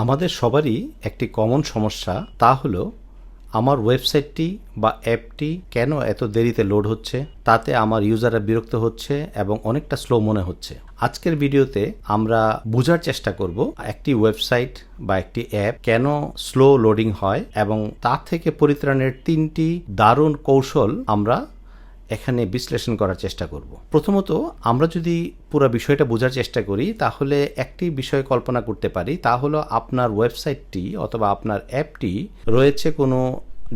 আমাদের সবারই একটি কমন সমস্যা, তা হলো আমার ওয়েবসাইটটি বা অ্যাপটি কেন এত দেরিতে লোড হচ্ছে, তাতে আমার ইউজাররা বিরক্ত হচ্ছে এবং অনেকটা স্লো মনে হচ্ছে। আজকের ভিডিওতে আমরা বোঝার চেষ্টা করব একটি ওয়েবসাইট বা একটি অ্যাপ কেন স্লো লোডিং হয় এবং তার থেকে পরিত্রাণের 3টি দারুণ কৌশল আমরা এখানে বিশ্লেষণ করার চেষ্টা করব। প্রথমত, আমরা যদি পুরো বিষয়টা বোঝার চেষ্টা করি তাহলে একটি বিষয় কল্পনা করতে পারি, তা হলো আপনার ওয়েবসাইটটি অথবা আপনার অ্যাপটি রয়েছে কোনো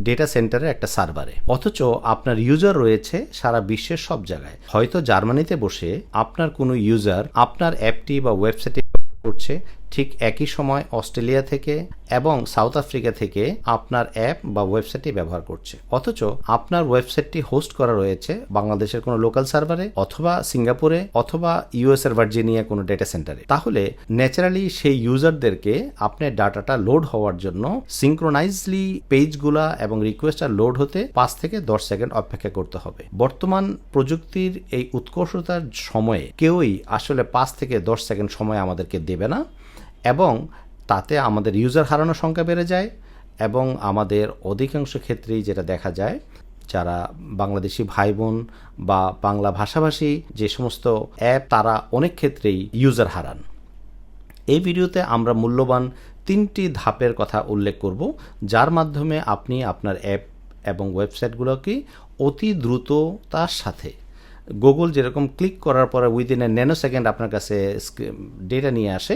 ডেটা সেন্টারের একটা সার্ভারে, অথচ আপনার ইউজার রয়েছে সারা বিশ্বের সব জায়গায়। হয়তো জার্মানিতে বসে আপনার কোনো ইউজার আপনার অ্যাপটি বা ওয়েবসাইটটি করছে, ঠিক একই সময় অস্ট্রেলিয়া থেকে এবং সাউথ আফ্রিকা থেকে আপনার অ্যাপ বা ওয়েবসাইটটি ব্যবহার করছে, অথচ আপনার ওয়েবসাইটটি হোস্ট করা রয়েছে বাংলাদেশের কোনো লোকাল সার্ভারে অথবা সিঙ্গাপুরে অথবা ইউএস এর ভার্জিনিয়া কোনো ডেটা সেন্টারে। তাহলে ন্যাচারালি সেই ইউজারদেরকে আপনার ডাটাটা লোড হওয়ার জন্য সিঙ্ক্রোনাইজলি পেজগুলা এবং রিকোয়েস্টটা লোড হতে 5 থেকে 10 সেকেন্ড অপেক্ষা করতে হবে। বর্তমান প্রযুক্তির এই উৎকর্ষতার সময়ে কেউই আসলে 5 থেকে 10 সেকেন্ড সময় আমাদেরকে দেবে না, এবং তাতে আমাদের ইউজার হারানোর সংখ্যা বেড়ে যায় এবং আমাদের অধিকাংশ ক্ষেত্রেই যেটা দেখা যায়, যারা বাংলাদেশি ভাই বোন বা বাংলা ভাষাভাষী যে সমস্ত অ্যাপ, তারা অনেক ক্ষেত্রেই ইউজার হারান। এই ভিডিওতে আমরা মূল্যবান 3টি ধাপের কথা উল্লেখ করব, যার মাধ্যমে আপনি আপনার অ্যাপ এবং ওয়েবসাইটগুলোকে অতি দ্রুততার সাথে গুগল যেরকম ক্লিক করার পরে উইদিন এ ন্যানো সেকেন্ড আপনার কাছে ডেটা নিয়ে আসে,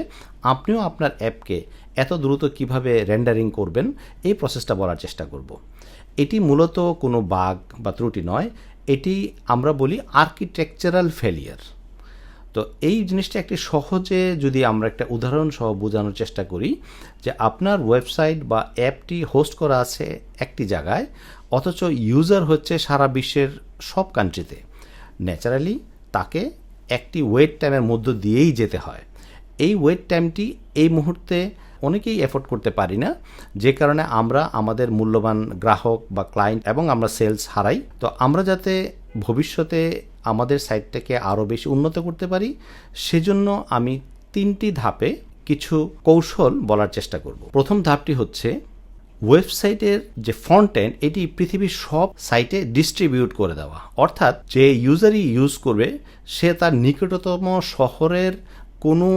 আপনিও আপনার অ্যাপকে এত দ্রুত কিভাবে রেন্ডারিং করবেন এই প্রসেসটা বলার চেষ্টা করব। এটি মূলত কোনো বাগ বা ত্রুটি নয়, এটি আমরা বলি আর্কিটেকচারাল ফেলিয়ার। তো এই জিনিসটা একটি সহজে যদি আমরা একটা উদাহরণ সহ বোঝানোর চেষ্টা করি, যে আপনার ওয়েবসাইট বা অ্যাপটি হোস্ট করা আছে একটি জায়গায়, অথচ ইউজার হচ্ছে সারা বিশ্বের সব কান্ট্রিতে। ন্যাচারালি তাকে একটি ওয়েট টাইমের মধ্য দিয়েই যেতে হয়। এই ওয়েট টাইমটি এই মুহূর্তে অনেকেই এফোর্ড করতে পারি না, যে কারণে আমরা আমাদের মূল্যবান গ্রাহক বা ক্লায়েন্ট এবং আমরা সেলস হারাই। তো আমরা যাতে ভবিষ্যতে আমাদের সাইটটাকে আরও বেশি উন্নত করতে পারি, সেজন্য আমি 3টি ধাপে কিছু কৌশল বলার চেষ্টা করব। প্রথম ধাপটি হচ্ছে ওয়েবসাইটের যে ফ্রন্ট এন্ড, এটি পৃথিবীর সব সাইটে ডিস্ট্রিবিউট করে দেওয়া। অর্থাৎ যে ইউজারই ইউজ করবে সে তার নিকটতম শহরের কোনো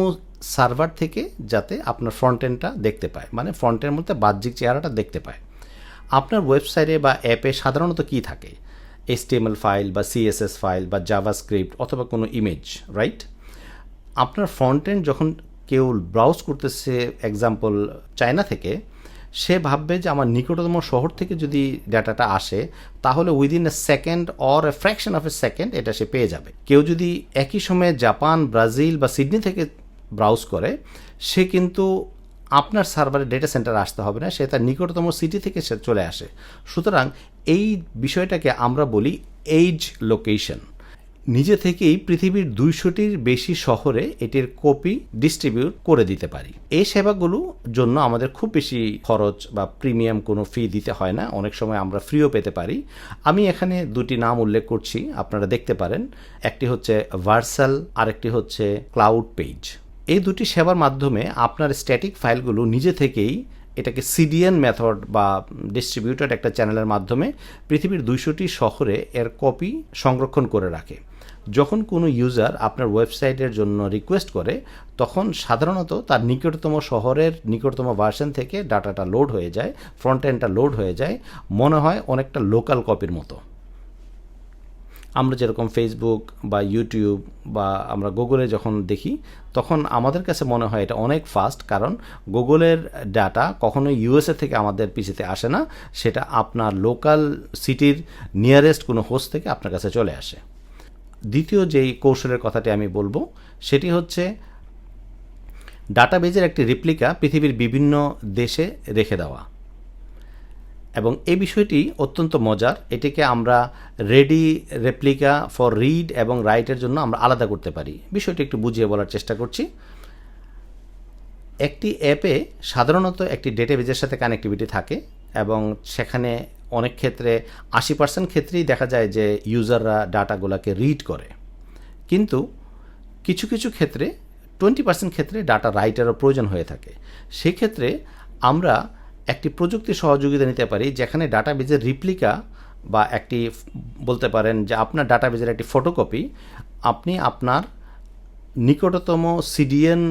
সার্ভার থেকে যাতে আপনার ফ্রন্ট এন্ডটা দেখতে পায়, মানে ফ্রন্ট এন্ডের মধ্যে বাহ্যিক চেহারাটা দেখতে পায়। আপনার ওয়েবসাইটে বা অ্যাপে সাধারণত কী থাকে? HTML ফাইল বা CSS ফাইল বা জাভাস্ক্রিপ্ট অথবা কোনো ইমেজ, রাইট? আপনার ফ্রন্ট এন্ড যখন কেউ ব্রাউজ করতেছে এক্সাম্পল চায়না থেকে, সে ভাববে যে আমার নিকটতম শহর থেকে যদি ডাটাটা আসে তাহলে within a second or a fraction of A second এটা সে পেয়ে যাবে। কেউ যদি একই সময়ে জাপান, ব্রাজিল বা সিডনি থেকে ব্রাউজ করে, সে কিন্তু আপনার সার্ভারে ডেটা সেন্টারে আসতে হবে না, সে তার নিকটতম সিটি থেকে সে চলে আসে। সুতরাং এই বিষয়টাকে আমরা বলি এজ লোকেশন। নিজে থেকেই পৃথিবীর 200টির বেশি শহরে এটির কপি ডিস্ট্রিবিউট করে দিতে পারি। এই সেবাগুলোর জন্য আমাদের খুব বেশি খরচ বা প্রিমিয়াম কোনো ফি দিতে হয় না, অনেক সময় আমরা ফ্রিও পেতে পারি। আমি এখানে 2টি নাম উল্লেখ করছি, আপনারা দেখতে পারেন। একটি হচ্ছে ভার্সাল, আরেকটি হচ্ছে ক্লাউড পেজ। এই 2টি সেবার মাধ্যমে আপনার স্ট্যাটিক ফাইলগুলো নিজে থেকেই এটাকে CDN মেথড বা ডিস্ট্রিবিউটেড একটা চ্যানেলের মাধ্যমে পৃথিবীর 200টি শহরে এর কপি সংরক্ষণ করে রাখে। যখন কোনো ইউজার আপনার ওয়েবসাইটের জন্য রিকোয়েস্ট করে, তখন সাধারণত তার নিকটতম শহরের নিকটতম ভার্সন থেকে ডাটাটা লোড হয়ে যায়, ফ্রন্ট এন্ডটা লোড হয়ে যায়, মনে হয় অনেকটা লোকাল কপির মতো। আমরা যেরকম ফেসবুক বা ইউটিউব বা আমরা গুগলে যখন দেখি, তখন আমাদের কাছে মনে হয় এটা অনেক ফাস্ট, কারণ গুগলের ডাটা কখনোই USA থেকে আমাদের পিসিতে আসে না, সেটা আপনার লোকাল সিটির নিয়ারেস্ট কোনো হোস্ট থেকে আপনার কাছে চলে আসে। দ্বিতীয় যেই কৌশলের কথাটি আমি বলবো, সেটি হচ্ছে ডাটাবেজের একটি রেপ্লিকা পৃথিবীর বিভিন্ন দেশে রেখে দেওয়া। এবং এই বিষয়টি অত্যন্ত মজার। এটিকে আমরা রেডি রেপ্লিকা ফর রিড এবং রাইটের জন্য আমরা আলাদা করতে পারি। বিষয়টি একটু বুঝিয়ে বলার চেষ্টা করছি। একটি অ্যাপে সাধারণত একটি ডেটাবেজের সাথে কানেক্টিভিটি থাকে এবং সেখানে অনেক ক্ষেত্রে 80% ক্ষেত্রেই দেখা যায় যে ইউজাররা ডাটাগুলোকে রিড করে, কিন্তু কিছু কিছু ক্ষেত্রে 20% ক্ষেত্রে ডাটা রাইটারও প্রয়োজন হয়ে থাকে। সেক্ষেত্রে আমরা একটি প্রযুক্তি সহযোগিতা নিতে পারি, যেখানে ডাটাবেজের রিপ্লিকা বা একটি বলতে পারেন যে আপনার ডাটাবেজের একটি ফটোকপি আপনি আপনার নিকটতম সিডিএন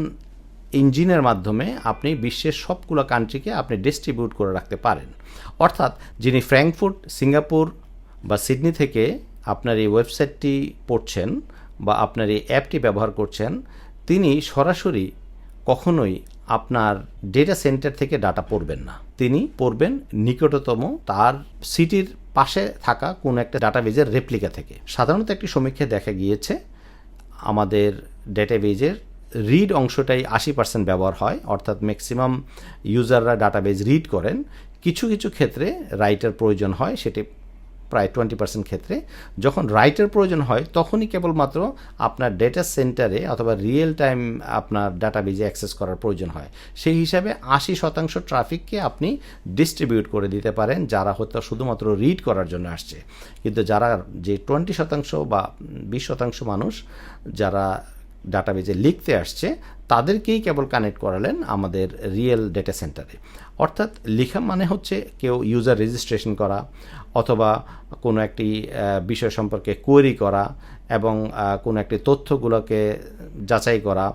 ইঞ্জিনের মাধ্যমে আপনি বিশ্বের সবগুলো কান্ট্রিকে আপনি ডিস্ট্রিবিউট করে রাখতে পারেন। অর্থাৎ যিনি ফ্র্যাঙ্কফুর্ট, সিঙ্গাপুর বা সিডনি থেকে আপনার এই ওয়েবসাইটটি পড়ছেন বা আপনার এই অ্যাপটি ব্যবহার করছেন, তিনি সরাসরি কখনোই আপনার ডেটা সেন্টার থেকে ডাটা পড়বেন না। তিনি পড়বেন নিকটতম তার সিটির পাশে থাকা কোনো একটা ডাটাবেজের রেপ্লিকা থেকে। সাধারণত একটি সমীক্ষায় দেখা গিয়েছে আমাদের ডেটাবেজের রিড অংশটাই 80% ব্যবহার হয়, অর্থাৎ ম্যাক্সিমাম ইউজাররা ডাটাবেজ রিড করেন। কিছু কিছু ক্ষেত্রে রাইটার প্রয়োজন হয়, সেটি প্রায় 20% ক্ষেত্রে। যখন রাইটার প্রয়োজন হয় তখনই কেবলমাত্র আপনার ডেটা সেন্টারে অথবা রিয়েল টাইম আপনার ডাটাবেজে অ্যাক্সেস করার প্রয়োজন হয়। সেই হিসাবে 80% ট্রাফিককে আপনি ডিস্ট্রিবিউট করে দিতে পারেন, যারা হয়তো শুধুমাত্র রিড করার জন্য আসছে। কিন্তু যারা যে 20% বা 20% মানুষ যারা ডাটাবেজে লিখতে আসছে, তাদেরকেই কেবল কানেক্ট করালেন আমাদের রিয়েল ডেটা সেন্টারে। অর্থাৎ লেখা মানে হচ্ছে কেউ ইউজার রেজিস্ট্রেশন করা অথবা কোনো একটি বিষয় সম্পর্কে কোয়েরি করা এবং কোনো একটি তথ্যগুলোকে যাচাই করা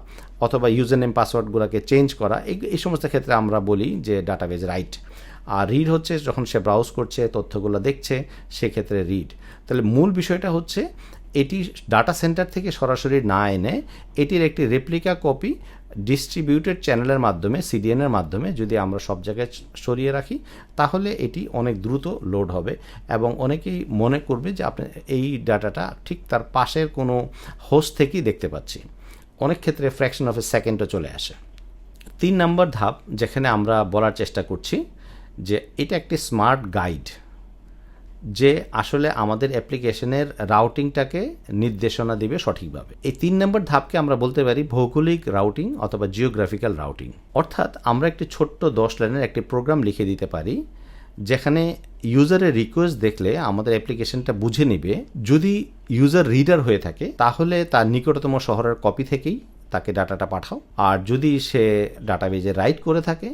অথবা ইউজার নেম পাসওয়ার্ডগুলোকে চেঞ্জ করা, এই সমস্ত ক্ষেত্রে আমরা বলি যে ডাটাবেজ রাইট। আর রিড হচ্ছে যখন সে ব্রাউজ করছে, তথ্যগুলো দেখছে, সেক্ষেত্রে রিড। তাহলে মূল বিষয়টা হচ্ছে এটি ডাটা সেন্টার থেকে সরাসরি না এনে এটির একটি রেপ্লিকা কপি ডিস্ট্রিবিউটেড চ্যানেলের মাধ্যমে, সিডিএনের মাধ্যমে যদি আমরা সব জায়গায় সরিয়ে রাখি, তাহলে এটি অনেক দ্রুত লোড হবে এবং অনেকেই মনে করবে যে আপনি এই ডাটাটা ঠিক তার পাশের কোনো হোস্ট থেকেই দেখতে পাচ্ছি। অনেক ক্ষেত্রে ফ্র্যাকশন অফ এ সেকেন্ডও চলে আসে। 3 নম্বর ধাপ যেখানে আমরা বলার চেষ্টা করছি যে এটা একটি স্মার্ট গাইড, যে আসলে আমাদের অ্যাপ্লিকেশনের রাউটিংটাকে নির্দেশনা দিবে সঠিকভাবে। এই 3 নম্বর ধাপকে আমরা বলতে পারি ভৌগোলিক রাউটিং অথবা জিওগ্রাফিক্যাল রাউটিং। অর্থাৎ আমরা একটি ছোট্ট 10 লাইনের একটি প্রোগ্রাম লিখে দিতে পারি, যেখানে ইউজারের রিকোয়েস্ট দেখলে আমাদের অ্যাপ্লিকেশনটা বুঝে নেবে যদি ইউজার রিডার হয়ে থাকে তাহলে তার নিকটতম শহরের কপি থেকেই তাকে ডাটাটা পাঠাও, আর যদি সে ডাটাবেজে রাইট করে থাকে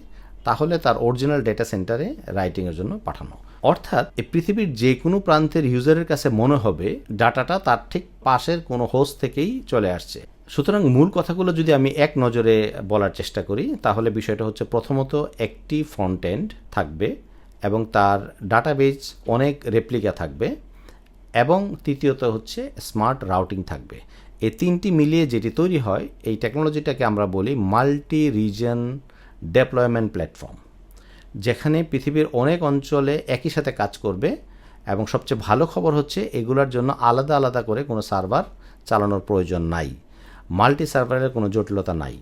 তাহলে তার অরিজিনাল ডেটা সেন্টারে রাইটিংয়ের জন্য পাঠানো। অর্থাৎ এই পৃথিবীর যে কোনো প্রান্তের ইউজারের কাছে মনে হবে ডাটাটা তার ঠিক পাশের কোনো হোস্ট থেকেই চলে আসছে। সুতরাং মূল কথাগুলো যদি আমি এক নজরে বলার চেষ্টা করি, তাহলে বিষয়টা হচ্ছে প্রথমত একটি ফ্রন্ট এন্ড থাকবে এবং তার ডাটাবেজ অনেক রেপ্লিকা থাকবে, এবং তৃতীয়ত হচ্ছে স্মার্ট রাউটিং থাকবে। এই তিনটি মিলিয়ে যেটি তৈরি হয়, এই টেকনোলজিটাকে আমরা বলি মাল্টি রিজন ডেপ্লয়মেন্ট প্ল্যাটফর্ম, যেখানে পৃথিবীর অনেক অঞ্চলে একই সাথে কাজ করবে। এবং সবচেয়ে ভালো খবর হচ্ছে এগুলোর জন্য আলাদা আলাদা করে কোনো সার্ভার চালানোর প্রয়োজন নাই, মাল্টি সার্ভারের কোনো জটিলতা নাই।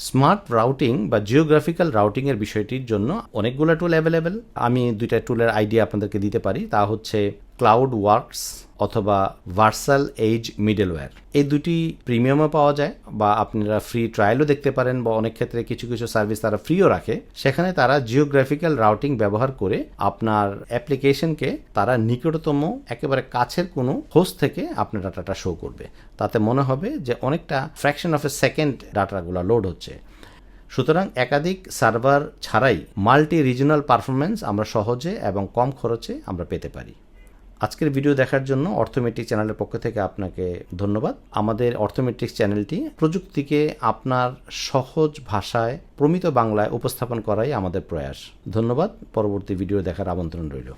স্মার্ট রাউটিং বা জিওগ্রাফিক্যাল রাউটিংয়ের বিষয়টির জন্য অনেকগুলো টুল অ্যাভেলেবেল। আমি 2টা টুলের আইডিয়া আপনাদেরকে দিতে পারি, তা হচ্ছে ক্লাউড ওয়ার্কস অথবা ভার্সাল এজ মিডলওয়্যার। এই দুটি প্রিমিয়ামও পাওয়া যায় বা আপনারা ফ্রি ট্রায়ালও দেখতে পারেন, বা অনেক ক্ষেত্রে কিছু কিছু সার্ভিস তারা ফ্রিও রাখে। সেখানে তারা জিওগ্রাফিক্যাল রাউটিং ব্যবহার করে আপনার অ্যাপ্লিকেশনকে তারা নিকটতম একেবারে কাছের কোনো হোস্ট থেকে আপনার ডাটাটা শো করবে। তাতে মনে হবে যে অনেকটা ফ্র্যাকশন অফ এ সেকেন্ড ডাটাগুলো লোড হচ্ছে। সুতরাং একাধিক সার্ভার ছাড়াই মাল্টি রিজনাল পারফরমেন্স আমরা সহজে এবং কম খরচে আমরা পেতে পারি। আজকের ভিডিও দেখার জন্য অর্থমেট্রিক্স চ্যানেলের পক্ষ থেকে আপনাকে ধন্যবাদ। আমাদের অর্থমেট্রিক্স চ্যানেলটি প্রযুক্তিকে আপনার সহজ ভাষায় প্রমিত বাংলায় উপস্থাপন করাই আমাদের প্রয়াস। ধন্যবাদ। পরবর্তী ভিডিও দেখার আমন্ত্রণ রইল।